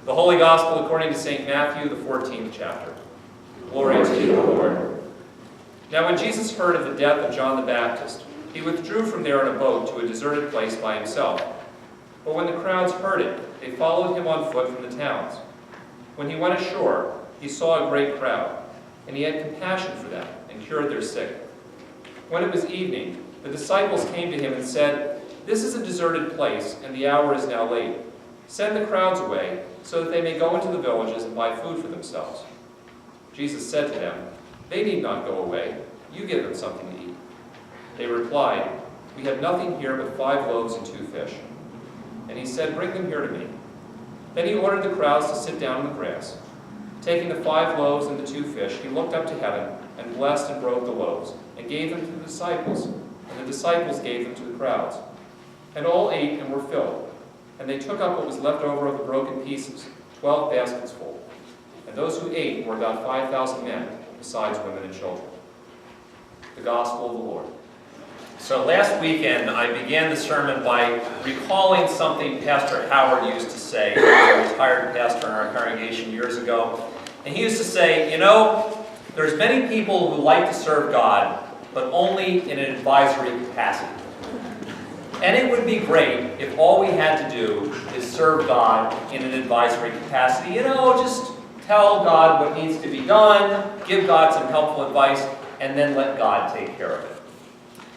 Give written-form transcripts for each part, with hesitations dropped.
The Holy Gospel according to St. Matthew, the 14th chapter. Glory to you, O Lord. Now when Jesus heard of the death of John the Baptist, he withdrew from there in a boat to a deserted place by himself. But when the crowds heard it, they followed him on foot from the towns. When he went ashore, he saw a great crowd, and he had compassion for them, and cured their sick. When it was evening, the disciples came to him and said, "This is a deserted place, and the hour is now late. Send the crowds away, so that they may go into the villages and buy food for themselves." Jesus said to them, "They need not go away. You give them something to eat." They replied, "We have nothing here but 5 loaves and 2 fish." And he said, "Bring them here to me." Then he ordered the crowds to sit down in the grass. Taking the 5 loaves and the 2 fish, he looked up to heaven and blessed and broke the loaves, and gave them to the disciples, and the disciples gave them to the crowds. And all ate and were filled. And they took up what was left over of the broken pieces, 12 baskets full. And those who ate were about 5,000 men, besides women and children. The Gospel of the Lord. So last weekend, I began the sermon by recalling something Pastor Howard used to say. He was a retired pastor in our congregation years ago. And he used to say, you know, there's many people who like to serve God, but only in an advisory capacity. And it would be great if all we had to do is serve God in an advisory capacity. You know, just tell God what needs to be done, give God some helpful advice, and then let God take care of it.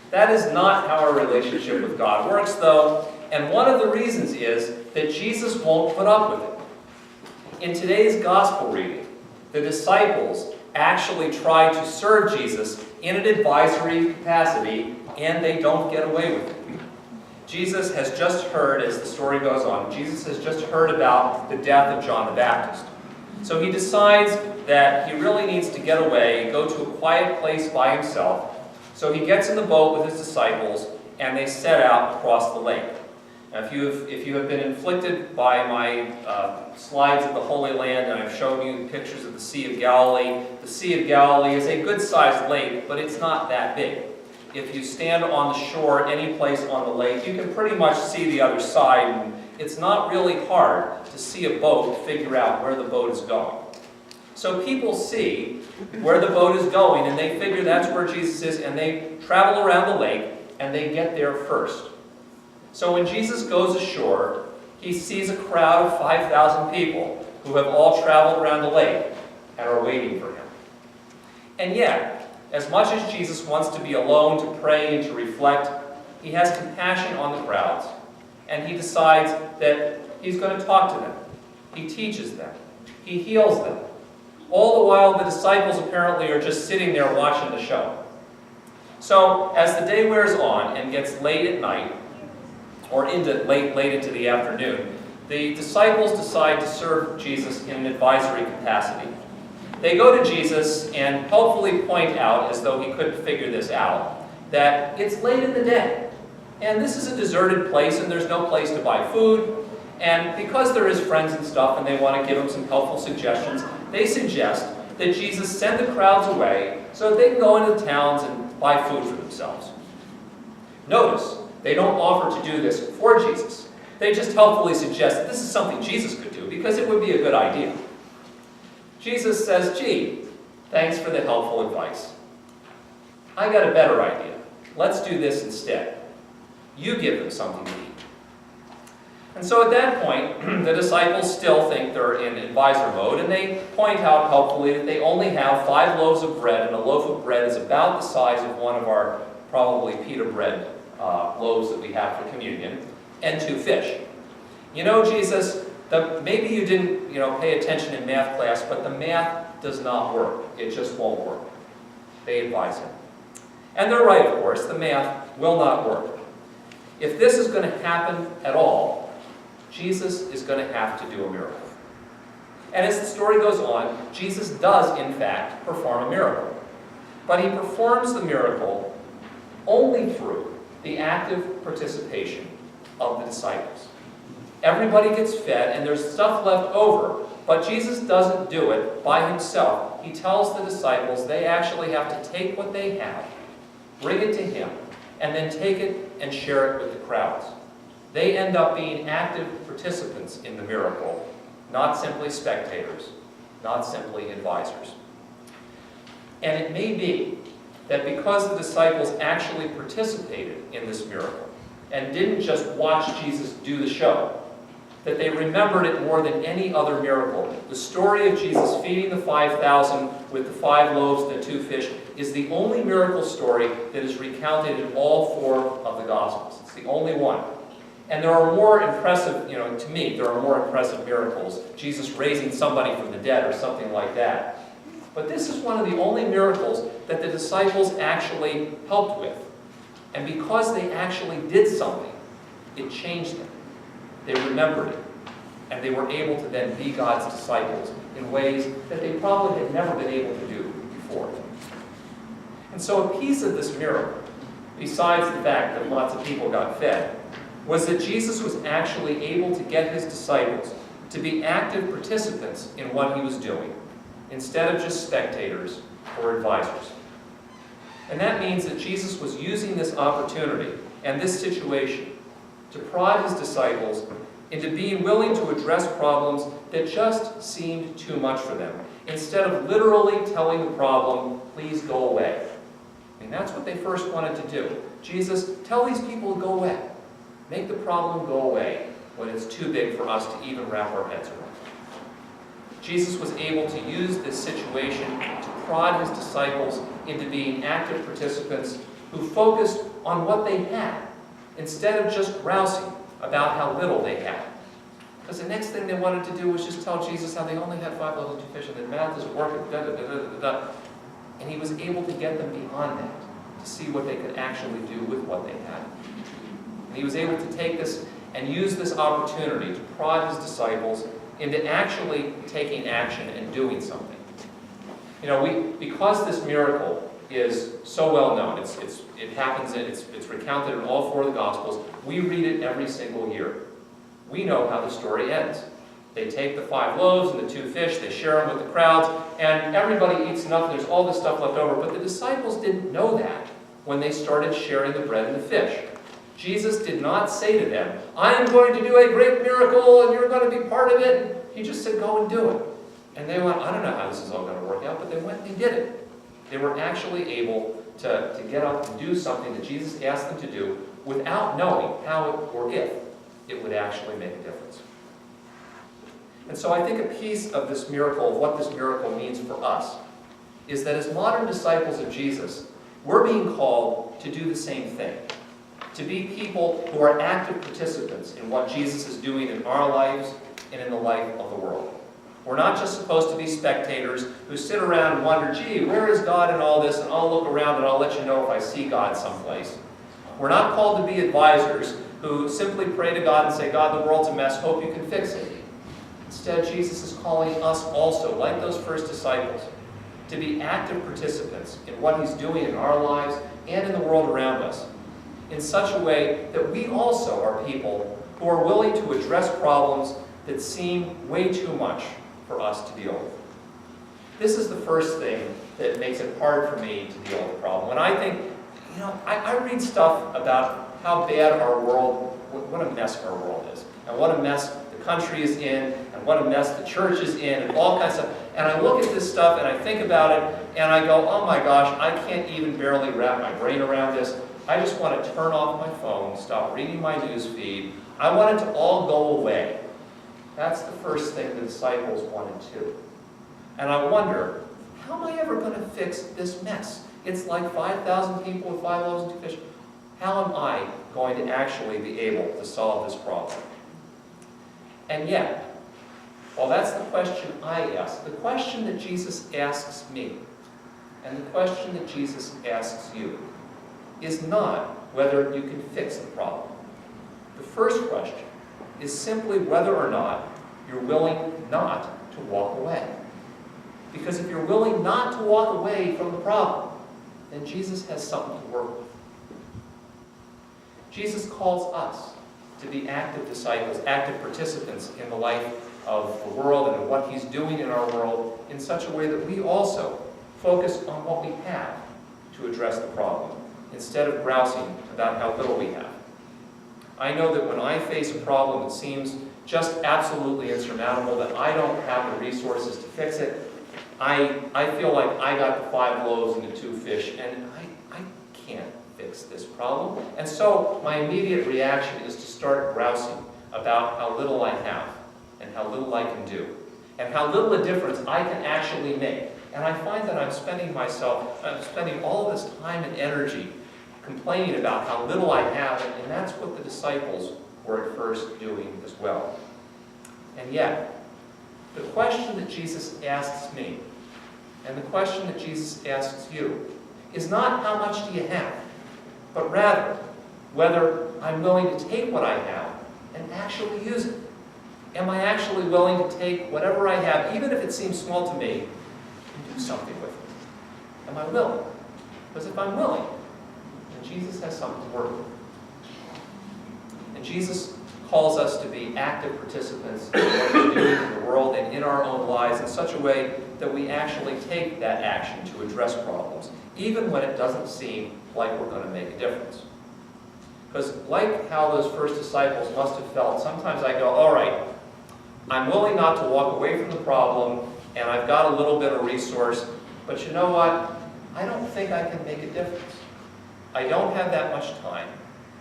That is not how our relationship with God works, though, and one of the reasons is that Jesus won't put up with it. In today's Gospel reading, the disciples actually try to serve Jesus in an advisory capacity, and they don't get away with it. Jesus has just heard, as the story goes on, Jesus has just heard about the death of John the Baptist. So he decides that he really needs to get away, go to a quiet place by himself. So he gets in the boat with his disciples, and they set out across the lake. Now, if you have been inflicted by my slides of the Holy Land, and I've shown you pictures of the Sea of Galilee, the Sea of Galilee is a good-sized lake, but it's not that big. If you stand on the shore, any place on the lake, you can pretty much see the other side, and it's not really hard to see a boat, figure out where the boat is going. So people see where the boat is going, and they figure that's where Jesus is, and they travel around the lake, and they get there first. So when Jesus goes ashore, he sees a crowd of 5,000 people who have all traveled around the lake and are waiting for him. And yet, as much as Jesus wants to be alone to pray and to reflect, he has compassion on the crowds, and he decides that he's going to talk to them. He teaches them. He heals them. All the while, the disciples apparently are just sitting there watching the show. So, as the day wears on and gets late at night, or late into the afternoon, the disciples decide to serve Jesus in an advisory capacity. They go to Jesus and helpfully point out, as though he couldn't figure this out, that it's late in the day, and this is a deserted place, and there's no place to buy food, and because they're his friends and stuff, and they want to give him some helpful suggestions, they suggest that Jesus send the crowds away so that they can go into the towns and buy food for themselves. Notice, they don't offer to do this for Jesus. They just helpfully suggest that this is something Jesus could do, because it would be a good idea. Jesus says, "Gee, thanks for the helpful advice. I got a better idea. Let's do this instead. You give them something to eat." And so at that point, the disciples still think they're in advisor mode, and they point out helpfully that they only have 5 loaves of bread, and a loaf of bread is about the size of one of our probably pita bread loaves that we have for communion, and 2 fish. You know, Jesus, maybe you didn't pay attention in math class, but the math does not work. It just won't work. They advise him. And they're right, of course. The math will not work. If this is going to happen at all, Jesus is going to have to do a miracle. And as the story goes on, Jesus does, in fact, perform a miracle. But he performs the miracle only through the active participation of the disciples. Everybody gets fed, and there's stuff left over, but Jesus doesn't do it by himself. He tells the disciples they actually have to take what they have, bring it to him, and then take it and share it with the crowds. They end up being active participants in the miracle not simply spectators, not simply advisors. And it may be that because the disciples actually participated in this miracle and didn't just watch Jesus do the show, that they remembered it more than any other miracle. The story of Jesus feeding the 5,000 with the 5 loaves and the 2 fish is the only miracle story that is recounted in all 4 of the Gospels. It's the only one. And there are more impressive, to me, there are more impressive miracles. Jesus raising somebody from the dead or something like that. But this is one of the only miracles that the disciples actually helped with. And because they actually did something, it changed them. They remembered it. And they were able to then be God's disciples in ways that they probably had never been able to do before. And so a piece of this miracle, besides the fact that lots of people got fed, was that Jesus was actually able to get his disciples to be active participants in what he was doing, instead of just spectators or advisors. And that means that Jesus was using this opportunity and this situation to prod his disciples into being willing to address problems that just seemed too much for them, instead of literally telling the problem, please go away. And that's what they first wanted to do. Jesus, tell these people to go away. Make the problem go away when it's too big for us to even wrap our heads around. Jesus was able to use this situation to prod his disciples into being active participants who focused on what they had, instead of just grousing about how little they had. Because the next thing they wanted to do was just tell Jesus how they only had 5 loaves and 2 fish, and that math isn't working, And he was able to get them beyond that, to see what they could actually do with what they had. And he was able to take this and use this opportunity to prod his disciples into actually taking action and doing something. Because this miracle is so well known, it happens, it's recounted in all 4 of the Gospels, we read it every single year. We know how the story ends. They take the 5 loaves and the 2 fish, they share them with the crowds, and everybody eats enough, there's all this stuff left over. But the disciples didn't know that when they started sharing the bread and the fish. Jesus did not say to them, I am going to do a great miracle and you're going to be part of it. He just said, go and do it. And they went, I don't know how this is all going to work out, but they went and they did it. They were actually able to get up and do something that Jesus asked them to do without knowing how or if it would actually make a difference. And so I think a piece of this miracle, of what this miracle means for us, is that as modern disciples of Jesus, we're being called to do the same thing. To be people who are active participants in what Jesus is doing in our lives and in the life of the world. We're not just supposed to be spectators who sit around and wonder, gee, where is God in all this? And I'll look around and I'll let you know if I see God someplace. We're not called to be advisors who simply pray to God and say, God, the world's a mess, hope you can fix it. Instead, Jesus is calling us also, like those first disciples, to be active participants in what he's doing in our lives and in the world around us, in such a way that we also are people who are willing to address problems that seem way too much for us to deal with. This is the first thing that makes it hard for me to deal with the problem. When I think, I read stuff about how bad our world, what a mess our world is, and what a mess the country is in, and what a mess the church is in, and all kinds of stuff. And I look at this stuff and I think about it, and I go, oh my gosh, I can't even barely wrap my brain around this. I just want to turn off my phone, stop reading my news feed. I want it to all go away. That's the first thing the disciples wanted to. And I wonder, how am I ever going to fix this mess? It's like 5,000 people with 5 loaves and 2 fish. How am I going to actually be able to solve this problem? And yet, well, that's the question I ask. The question that Jesus asks me, and the question that Jesus asks you, is not whether you can fix the problem. The first question is simply whether or not you're willing not to walk away. Because if you're willing not to walk away from the problem, then Jesus has something to work with. Jesus calls us to be active disciples, active participants in the life of the world and in what he's doing in our world in such a way that we also focus on what we have to address the problem, instead of grousing about how little we have. I know that when I face a problem that seems just absolutely insurmountable, that I don't have the resources to fix it, I feel like I got the 5 loaves and the 2 fish, and I can't fix this problem. And so my immediate reaction is to start grousing about how little I have, and how little I can do, and how little a difference I can actually make. And I find that I'm spending all this time and energy complaining about how little I have, and that's what the disciples were at first doing as well. And yet, the question that Jesus asks me, and the question that Jesus asks you, is not how much do you have, but rather whether I'm willing to take what I have and actually use it. Am I actually willing to take whatever I have, even if it seems small to me, and do something with it? Am I willing? Because if I'm willing, then Jesus has something to work with. And Jesus calls us to be active participants in what we're doing in the world and in our own lives in such a way that we actually take that action to address problems, even when it doesn't seem like we're going to make a difference. Because like how those first disciples must have felt, sometimes I go, all right, I'm willing not to walk away from the problem, and I've got a little bit of resource, but you know what? I don't think I can make a difference. I don't have that much time.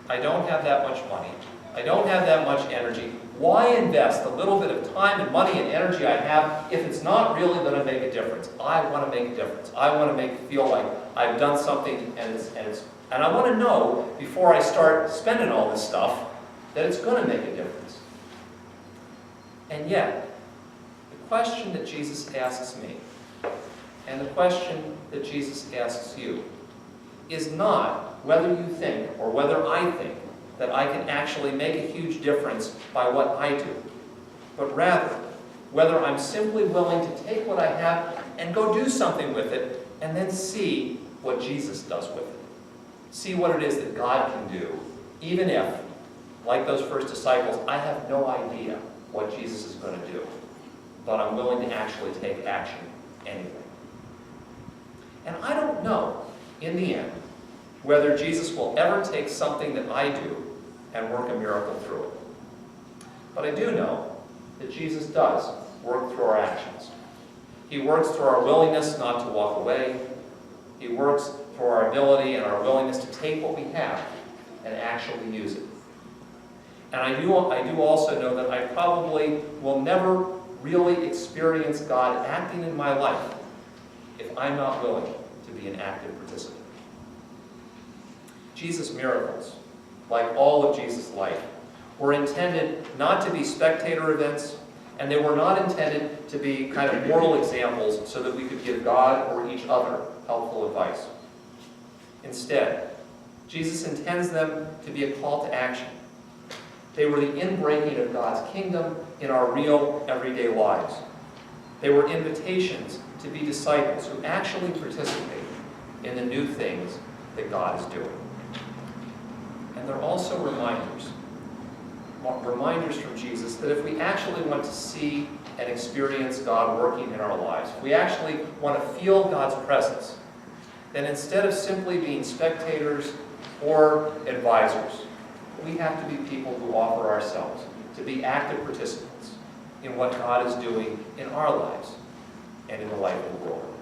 I don't have that much money. I don't have that much energy. Why invest the little bit of time and money and energy I have if it's not really going to make a difference? I want to make a difference. I want to feel like I've done something, and I want to know before I start spending all this stuff that it's going to make a difference. And yet, the question that Jesus asks me, and the question that Jesus asks you, is not whether you think or whether I think that I can actually make a huge difference by what I do, but rather whether I'm simply willing to take what I have and go do something with it, and then see what Jesus does with it. See what it is that God can do, even if, like those first disciples, I have no idea what Jesus is going to do, but I'm willing to actually take action anyway. And I don't know, in the end, whether Jesus will ever take something that I do and work a miracle through it. But I do know that Jesus does work through our actions. He works through our willingness not to walk away. He works through our ability and our willingness to take what we have and actually use it. And I do also know that I probably will never really experience God acting in my life if I'm not willing to be an active participant. Jesus' miracles, like all of Jesus' life, were intended not to be spectator events, and they were not intended to be kind of moral examples so that we could give God or each other helpful advice. Instead, Jesus intends them to be a call to action. They were the inbreaking of God's kingdom in our real, everyday lives. They were invitations to be disciples who actually participate in the new things that God is doing. And they're also reminders from Jesus that if we actually want to see and experience God working in our lives, if we actually want to feel God's presence, then instead of simply being spectators or advisors, we have to be people who offer ourselves to be active participants in what God is doing in our lives and in the life of the world.